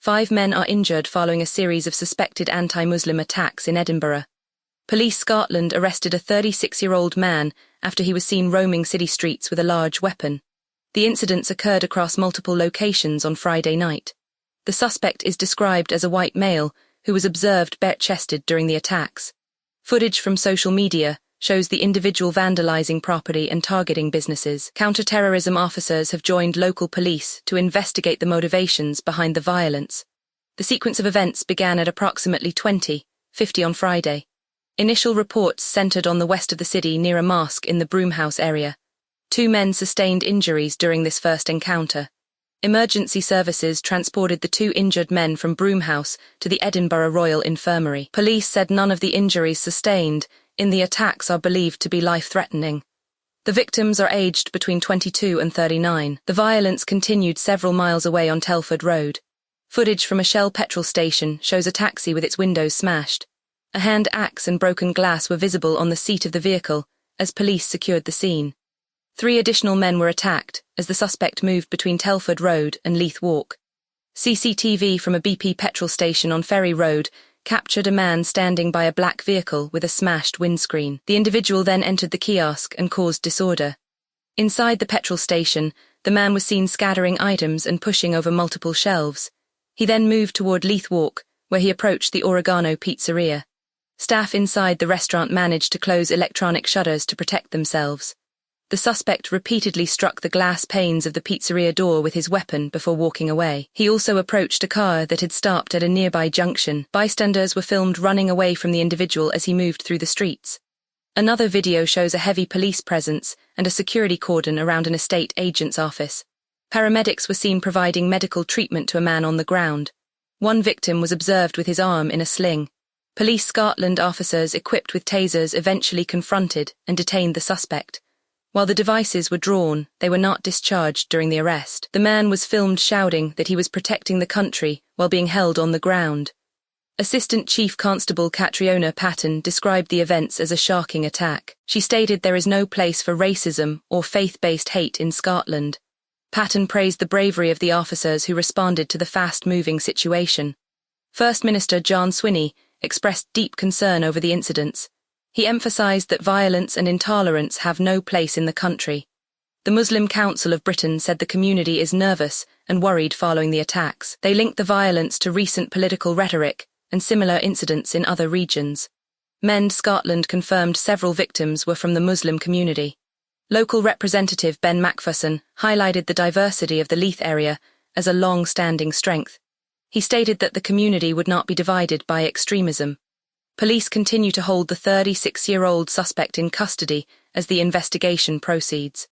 5 men are injured following a series of suspected anti-Muslim attacks in Edinburgh. Police Scotland arrested a 36-year-old man after he was seen roaming city streets with a large weapon. The incidents occurred across multiple locations on Friday night. The suspect is described as a white male who was observed bare-chested during the attacks. Footage from social media shows the individual vandalizing property and targeting businesses. Counter-terrorism officers have joined local police to investigate the motivations behind the violence. The sequence of events began at approximately 20:50 on Friday. Initial reports centered on the west of the city near a mosque in the Broomhouse area. 2 men sustained injuries during this first encounter. Emergency services transported the 2 injured men from Broomhouse to the Edinburgh Royal Infirmary. Police said none of the injuries sustained in the attacks are believed to be life-threatening. The victims are aged between 22 and 39. The violence continued several miles away on Telford Road. Footage from a Shell petrol station shows a taxi with its windows smashed. A hand axe and broken glass were visible on the seat of the vehicle as police secured the scene. 3 additional men were attacked as the suspect moved between Telford Road and Leith Walk. CCTV from a BP petrol station on Ferry Road captured a man standing by a black vehicle with a smashed windscreen. The individual then entered the kiosk and caused disorder. Inside the petrol station, the man was seen scattering items and pushing over multiple shelves. He then moved toward Leith Walk, where he approached the Oregano Pizzeria. Staff inside the restaurant managed to close electronic shutters to protect themselves. The suspect repeatedly struck the glass panes of the pizzeria door with his weapon before walking away. He also approached a car that had stopped at a nearby junction. Bystanders were filmed running away from the individual as he moved through the streets. Another video shows a heavy police presence and a security cordon around an estate agent's office. Paramedics were seen providing medical treatment to a man on the ground. 1 victim was observed with his arm in a sling. Police Scotland officers equipped with tasers eventually confronted and detained the suspect. While the devices were drawn, they were not discharged during the arrest. The man was filmed shouting that he was protecting the country while being held on the ground. Assistant Chief Constable Catriona Patton described the events as a shocking attack. She stated there is no place for racism or faith-based hate in Scotland. Patton praised the bravery of the officers who responded to the fast-moving situation. First Minister John Swinney expressed deep concern over the incidents. He emphasised that violence and intolerance have no place in the country. The Muslim Council of Britain said the community is nervous and worried following the attacks. They linked the violence to recent political rhetoric and similar incidents in other regions. Mend Scotland confirmed several victims were from the Muslim community. Local Representative Ben Macpherson highlighted the diversity of the Leith area as a long-standing strength. He stated that the community would not be divided by extremism. Police continue to hold the 36-year-old suspect in custody as the investigation proceeds.